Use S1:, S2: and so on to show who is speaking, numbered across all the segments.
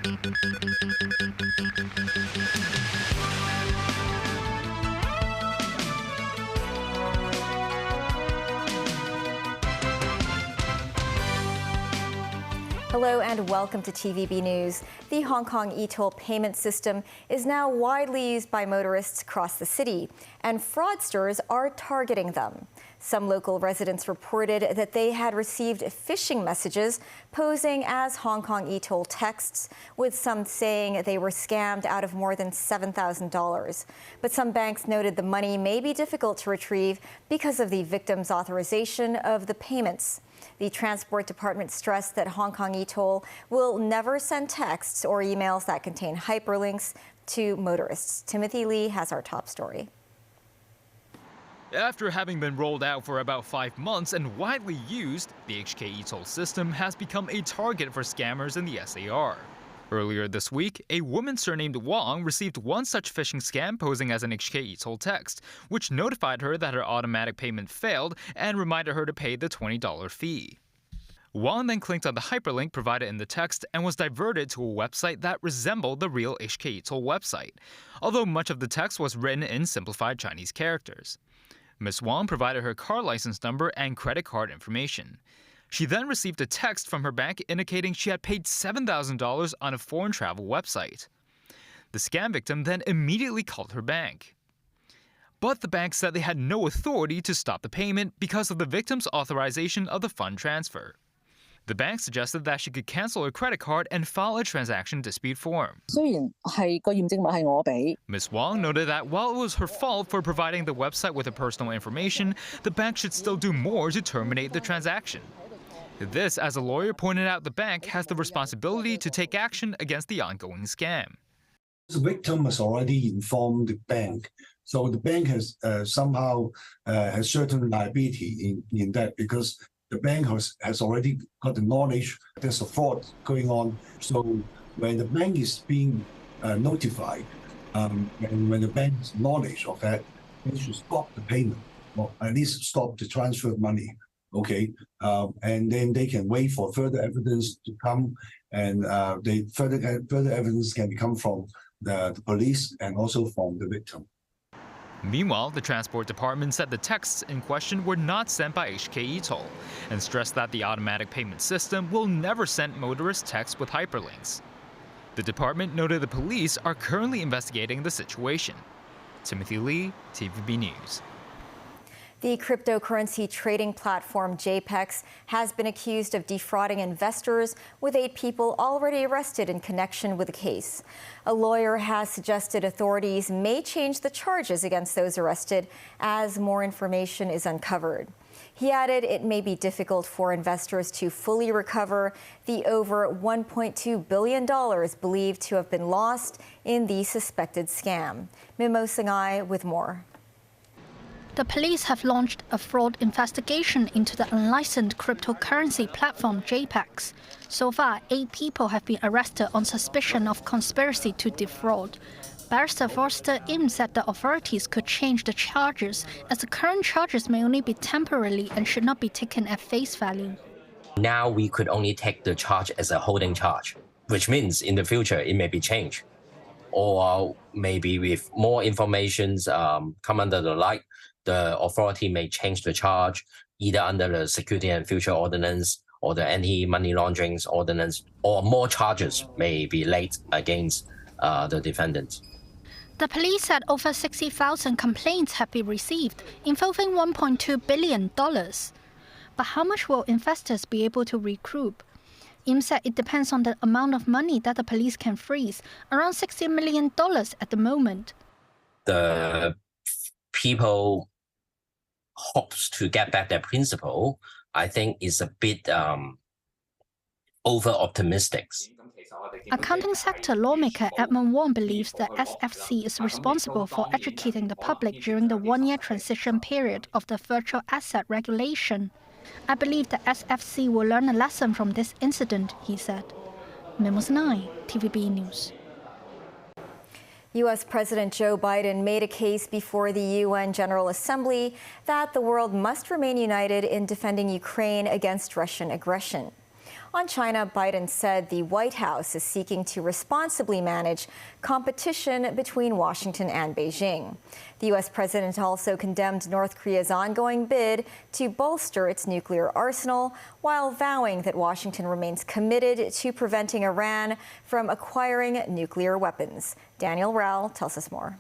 S1: Hello and welcome to TVB News. The Hong Kong e-toll payment system is now widely used by motorists across the city, and fraudsters are targeting them. Some local residents reported that they had received phishing messages posing as Hong Kong e-toll texts, with some saying they were scammed out of more than $7,000. But some banks noted the money may be difficult to retrieve because of the victim's authorization of the payments. The Transport Department stressed that Hong Kong e-toll will never send texts or emails that contain hyperlinks to motorists. Timothy Lee has our top story.
S2: After having been rolled out for about 5 months and widely used, the HK e-toll system has become a target for scammers in the SAR. Earlier this week, a woman surnamed Wong received one such phishing scam posing as an HK e-toll text, which notified her that her automatic payment failed and reminded her to pay the $20 fee. Wong then clicked on the hyperlink provided in the text and was diverted to a website that resembled the real HK e-toll website, although much of the text was written in simplified Chinese characters. Ms. Wong provided her car license number and credit card information. She then received a text from her bank indicating she had paid $7,000 on a foreign travel website. The scam victim then immediately called her bank. But the bank said they had no authority to stop the payment because of the victim's authorization of the fund transfer. The bank suggested that she could cancel her credit card and file a transaction dispute form. Ms. Wong noted that while it was her fault for providing the website with her personal information, the bank should still do more to terminate the transaction. This, as a lawyer pointed out, the bank has the responsibility to take action against the ongoing scam.
S3: The victim has already informed the bank, so the bank has somehow has certain liability in that, because the bank has already got the knowledge there's a fraud going on. So when the bank is being notified, and when the bank has knowledge of that, they should stop the payment, or at least stop the transfer of money. Okay, and then they can wait for further evidence to come, and further evidence can come from the police and also from the victim.
S2: Meanwhile, the Transport Department said the texts in question were not sent by HK e-toll and stressed that the automatic payment system will never send motorists texts with hyperlinks. The department noted the police are currently investigating the situation. Timothy Lee, TVB News.
S1: The cryptocurrency trading platform JPEX has been accused of defrauding investors, with 8 people already arrested in connection with the case. A lawyer has suggested authorities may change the charges against those arrested as more information is uncovered. He added it may be difficult for investors to fully recover the over $1.2 billion believed to have been lost in the suspected scam. Mimo Sangai with more.
S4: The police have launched a fraud investigation into the unlicensed cryptocurrency platform JPEX. So far, 8 people have been arrested on suspicion of conspiracy to defraud. Barrister Forster Im said the authorities could change the charges, as the current charges may only be temporarily and should not be taken at face value.
S5: Now we could only take the charge as a holding charge, which means in the future it may be changed. Or maybe with more information come under the light, the authority may change the charge either under the Security and Future Ordinance or the Anti-Money Laundering Ordinance, or more charges may be laid against the defendants.
S4: The police said over 60,000 complaints have been received, involving $1.2 billion. But how much will investors be able to recoup? Im said it depends on the amount of money that the police can freeze, around $60 million at the moment.
S5: The people hopes to get back their principal, I think is a bit over-optimistic.
S4: Accounting sector lawmaker Edmund Wong believes the SFC is responsible for educating the public during the one-year transition period of the virtual asset regulation. I believe the SFC will learn a lesson from this incident, he said. Memos 9, TVB News.
S1: U.S. President Joe Biden made a case before the UN General Assembly that the world must remain united in defending Ukraine against Russian aggression. On China, Biden said the White House is seeking to responsibly manage competition between Washington and Beijing. The U.S. president also condemned North Korea's ongoing bid to bolster its nuclear arsenal, while vowing that Washington remains committed to preventing Iran from acquiring nuclear weapons. Daniel Rao tells us more.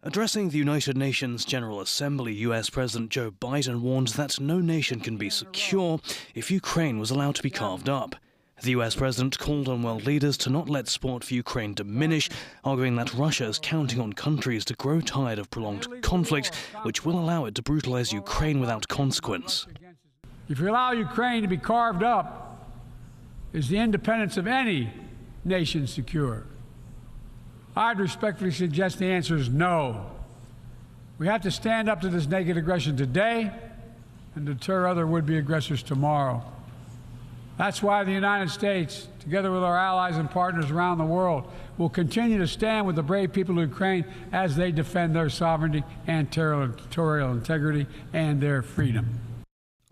S6: Addressing the United Nations General Assembly, U.S. President Joe Biden warned that no nation can be secure if Ukraine was allowed to be carved up. The U.S. president called on world leaders to not let support for Ukraine diminish, arguing that Russia is counting on countries to grow tired of prolonged conflict, which will allow it to brutalize Ukraine without consequence.
S7: If you allow Ukraine to be carved up, is the independence of any nation secure? I'd respectfully suggest the answer is no. We have to stand up to this naked aggression today and deter other would-be aggressors tomorrow. That's why the United States, together with our allies and partners around the world, will continue to stand with the brave people of Ukraine as they defend their sovereignty and territorial integrity and their freedom.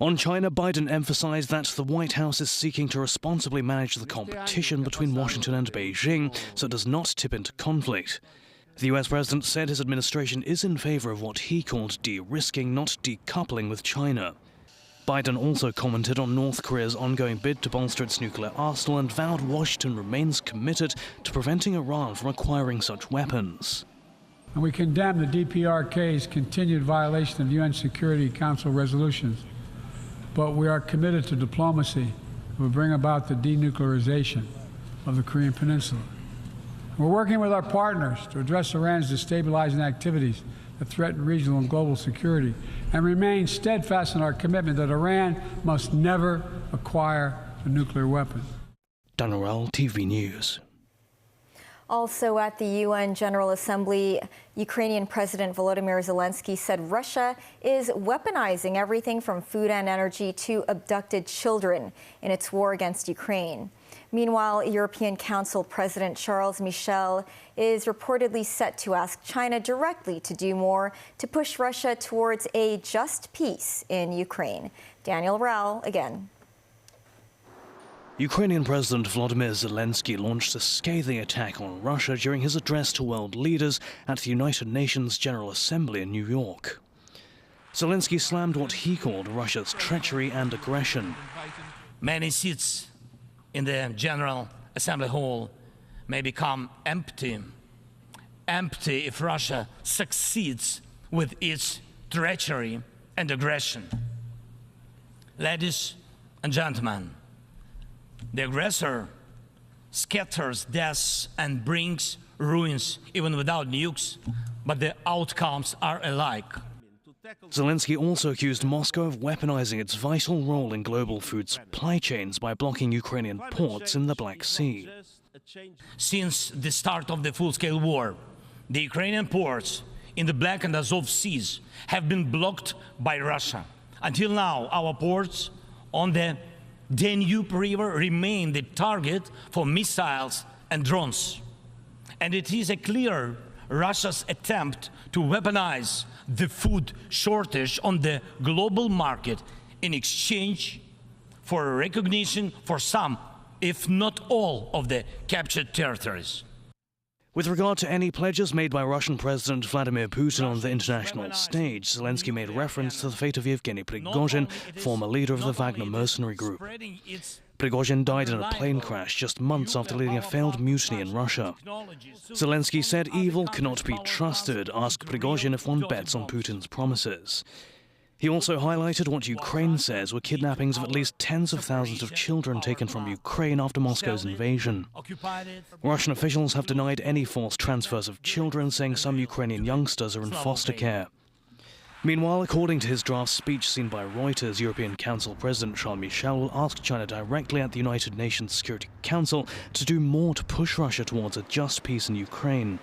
S6: On China, Biden emphasized that the White House is seeking to responsibly manage the competition between Washington and Beijing so it does not tip into conflict. The U.S. president said his administration is in favor of what he called de-risking, not decoupling with China. Biden also commented on North Korea's ongoing bid to bolster its nuclear arsenal and vowed Washington remains committed to preventing Iran from acquiring such weapons.
S7: And we condemn the DPRK's continued violation of UN Security Council resolutions. But we are committed to diplomacy that will bring about the denuclearization of the Korean Peninsula. We're working with our partners to address Iran's destabilizing activities that threaten regional and global security and remain steadfast in our commitment that Iran must never acquire a nuclear weapon.
S6: Daniel Rao, TV News.
S1: Also at the UN General Assembly, Ukrainian President Volodymyr Zelensky said Russia is weaponizing everything from food and energy to abducted children in its war against Ukraine. Meanwhile, European Council President Charles Michel is reportedly set to ask China directly to do more to push Russia towards a just peace in Ukraine. Daniel Rao again.
S6: Ukrainian President Volodymyr Zelensky launched a scathing attack on Russia during his address to world leaders at the United Nations General Assembly in New York. Zelensky slammed what he called Russia's treachery and aggression.
S8: Many seats in the General Assembly Hall may become empty if Russia succeeds with its treachery and aggression. Ladies and gentlemen, the aggressor scatters deaths and brings ruins even without nukes, but the outcomes are alike.
S6: Zelensky also accused Moscow of weaponizing its vital role in global food supply chains by blocking Ukrainian ports in the Black Sea.
S8: Since the start of the full-scale war, the Ukrainian ports in the Black and Azov Seas have been blocked by Russia. Until now, our ports on the Danube River remain the target for missiles and drones. And it is a clear Russia's attempt to weaponize the food shortage on the global market in exchange for recognition for some, if not all, of the captured territories.
S6: With regard to any pledges made by Russian President Vladimir Putin on the international stage, Zelensky made reference to the fate of Yevgeny Prigozhin, former leader of the Wagner mercenary group. Prigozhin died in a plane crash just months after leading a failed mutiny in Russia. Zelensky said evil cannot be trusted, asked Prigozhin if one bets on Putin's promises. He also highlighted what Ukraine says were kidnappings of at least tens of thousands of children taken from Ukraine after Moscow's invasion. Russian officials have denied any forced transfers of children, saying some Ukrainian youngsters are in foster care. Meanwhile, according to his draft speech seen by Reuters, European Council President Charles Michel will ask China directly at the United Nations Security Council to do more to push Russia towards a just peace in Ukraine.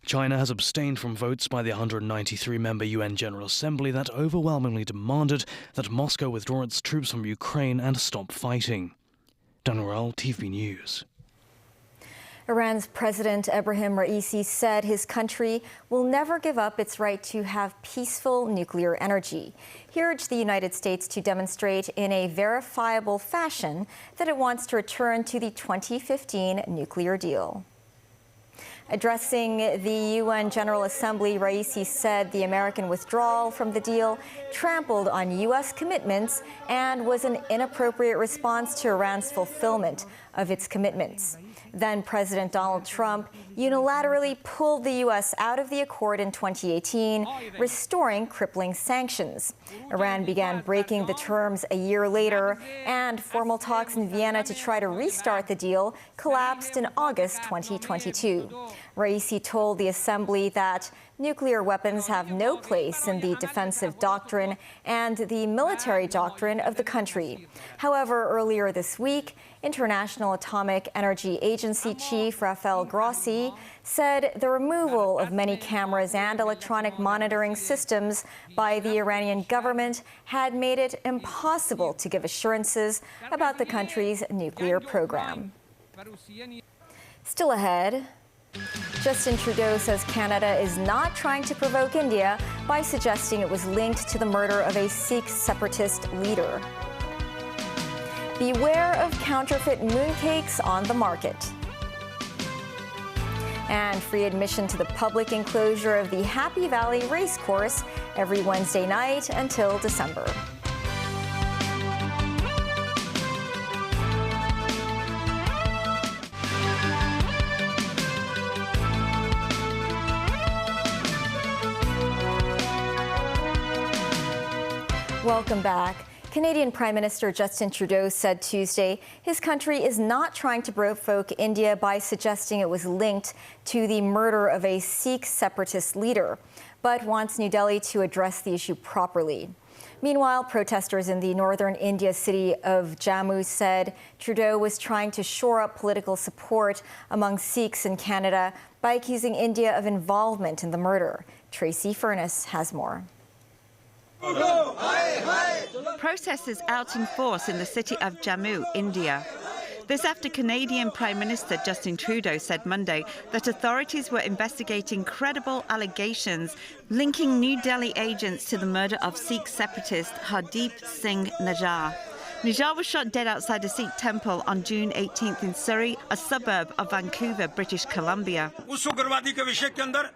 S6: China has abstained from votes by the 193-member UN General Assembly that overwhelmingly demanded that Moscow withdraw its troops from Ukraine and stop fighting. Daniel Rao, TV News.
S1: Iran's President Ebrahim Raisi said his country will never give up its right to have peaceful nuclear energy. He urged the United States to demonstrate in a verifiable fashion that it wants to return to the 2015 nuclear deal. Addressing the UN General Assembly, Raisi said the American withdrawal from the deal trampled on U.S. commitments and was an inappropriate response to Iran's fulfillment of its commitments. Then President Donald Trump unilaterally pulled the U.S. out of the accord in 2018, restoring crippling sanctions. Iran began breaking the terms a year later, and formal talks in Vienna to try to restart the deal collapsed in August 2022. Raisi told the Assembly that nuclear weapons have no place in the defensive doctrine and the military doctrine of the country. However, earlier this week, International Atomic Energy Agency Chief Rafael Grossi said the removal of many cameras and electronic monitoring systems by the Iranian government had made it impossible to give assurances about the country's nuclear program. Still ahead, Justin Trudeau says Canada is not trying to provoke India by suggesting it was linked to the murder of a Sikh separatist leader. Beware of counterfeit mooncakes on the market. And free admission to the public enclosure of the Happy Valley Racecourse every Wednesday night until December. Welcome back. Canadian Prime Minister Justin Trudeau said Tuesday his country is not trying to provoke India by suggesting it was linked to the murder of a Sikh separatist leader, but wants New Delhi to address the issue properly. Meanwhile, protesters in the northern India city of Jammu said Trudeau was trying to shore up political support among Sikhs in Canada by accusing India of involvement in the murder. Tracy Furness has more.
S9: Protesters out in force in the city of Jammu, India. This after Canadian Prime Minister Justin Trudeau said Monday that authorities were investigating credible allegations linking New Delhi agents to the murder of Sikh separatist Hardeep Singh Najjar. Najjar was shot dead outside a Sikh temple on June 18th in Surrey, a suburb of Vancouver, British Columbia.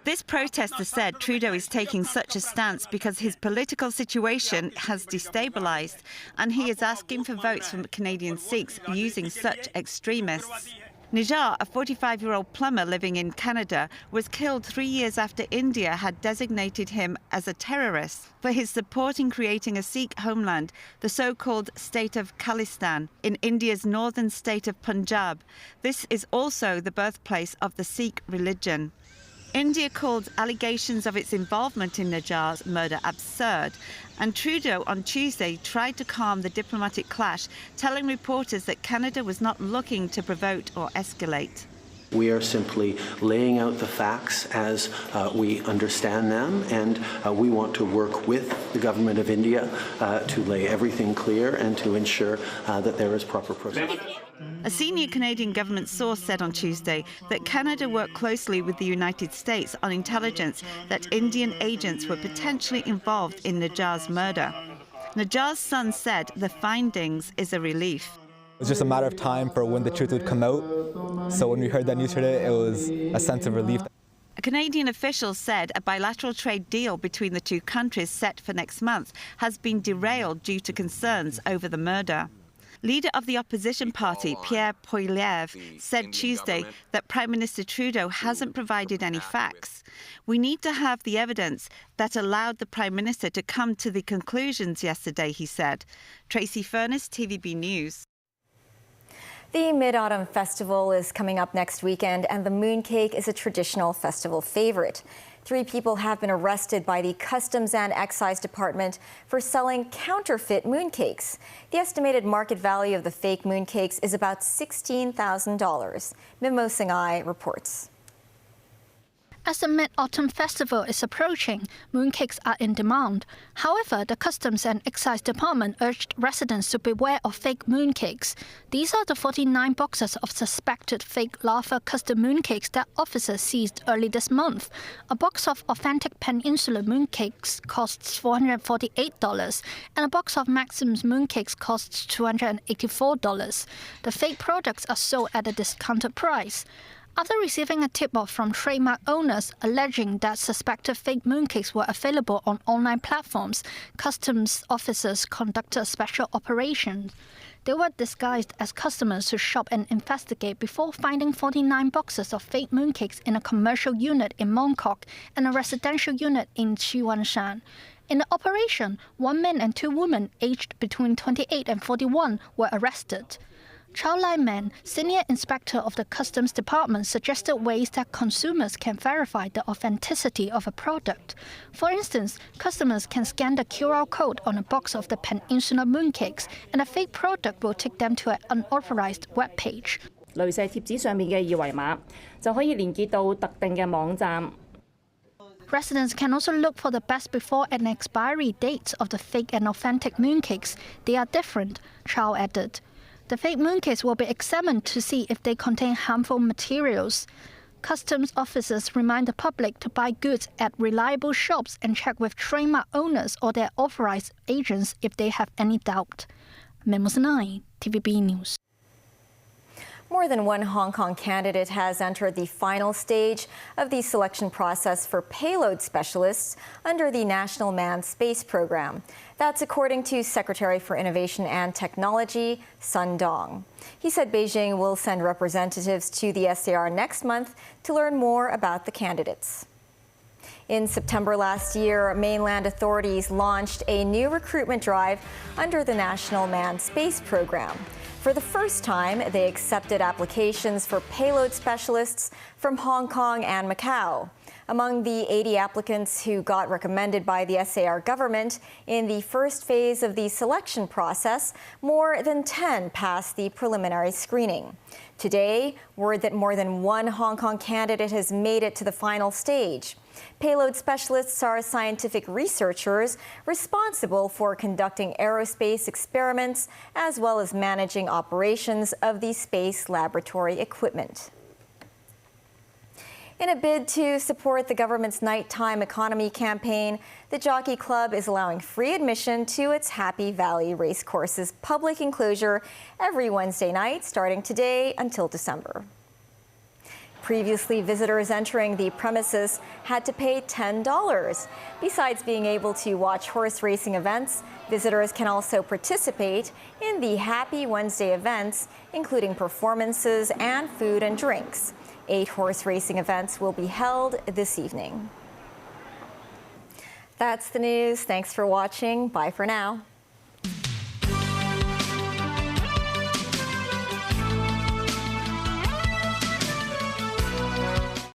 S9: This protester said Trudeau is taking such a stance because his political situation has destabilised, and he is asking for votes from Canadian Sikhs using such extremists. Najjar, a 45-year-old plumber living in Canada, was killed 3 years after India had designated him as a terrorist for his support in creating a Sikh homeland, the so-called state of Khalistan, in India's northern state of Punjab. This is also the birthplace of the Sikh religion. India called allegations of its involvement in Najjar's murder absurd, and Trudeau on Tuesday tried to calm the diplomatic clash, telling reporters that Canada was not looking to provoke or escalate.
S10: We are simply laying out the facts as we understand them, and we want to work with the government of India to lay everything clear and to ensure that there is proper process.
S9: A senior Canadian government source said on Tuesday that Canada worked closely with the United States on intelligence that Indian agents were potentially involved in Najjar's murder. Najjar's son said the findings is a relief.
S11: It was just a matter of time for when the truth would come out. So when we heard that news today, it was a sense of relief.
S9: A Canadian official said a bilateral trade deal between the two countries set for next month has been derailed due to concerns over the murder. Leader of the opposition party, Pierre Poilievre, said Tuesday that Prime Minister Trudeau hasn't provided any facts. We need to have the evidence that allowed the Prime Minister to come to the conclusions yesterday, he said. Tracy Furness, TVB News.
S1: The Mid-Autumn Festival is coming up next weekend, and the mooncake is a traditional festival favorite. 3 people have been arrested by the Customs and Excise Department for selling counterfeit mooncakes. The estimated market value of the fake mooncakes is about $16,000. Mimo Singhai reports.
S4: As the Mid-Autumn Festival is approaching, mooncakes are in demand. However, the Customs and Excise Department urged residents to beware of fake mooncakes. These are the 49 boxes of suspected fake lava custard mooncakes that officers seized early this month. A box of authentic Peninsula mooncakes costs $448, and a box of Maxim's mooncakes costs $284. The fake products are sold at a discounted price. After receiving a tip-off from trademark owners alleging that suspected fake mooncakes were available on online platforms, customs officers conducted a special operation. They were disguised as customers to shop and investigate before finding 49 boxes of fake mooncakes in a commercial unit in Mongkok and a residential unit in Qiwanshan. In the operation, 1 man and 2 women aged between 28 and 41 were arrested. Chow Lai Man, senior inspector of the Customs Department, suggested ways that consumers can verify the authenticity of a product. For instance, customers can scan the QR code on a box of the Peninsula mooncakes, and a fake product will take them to an unauthorized web page.
S12: 鐳射貼紙上面嘅二維碼就可以連結到特定嘅網站。
S4: Residents can also look for the best before and expiry dates of the fake and authentic mooncakes. They are different, Chow added. The fake mooncakes will be examined to see if they contain harmful materials. Customs officers remind the public to buy goods at reliable shops and check with trademark owners or their authorized agents if they have any doubt. Memos 9, TVB News.
S1: More than one Hong Kong candidate has entered the final stage of the selection process for payload specialists under the National Manned Space Program. That's according to Secretary for Innovation and Technology, Sun Dong. He said Beijing will send representatives to the SAR next month to learn more about the candidates. In September last year, mainland authorities launched a new recruitment drive under the National Manned Space Program. For the first time, they accepted applications for payload specialists from Hong Kong and Macau. Among the 80 applicants who got recommended by the SAR government in the first phase of the selection process, more than 10 passed the preliminary screening. Today, word that more than one Hong Kong candidate has made it to the final stage. Payload specialists are scientific researchers responsible for conducting aerospace experiments as well as managing operations of the space laboratory equipment. In a bid to support the government's nighttime economy campaign, the Jockey Club is allowing free admission to its Happy Valley Racecourse's public enclosure every Wednesday night, starting today until December. Previously, visitors entering the premises had to pay $10. Besides being able to watch horse racing events, visitors can also participate in the Happy Wednesday events, including performances and food and drinks. 8 horse racing events will be held this evening. That's the news. Thanks for watching. Bye for now.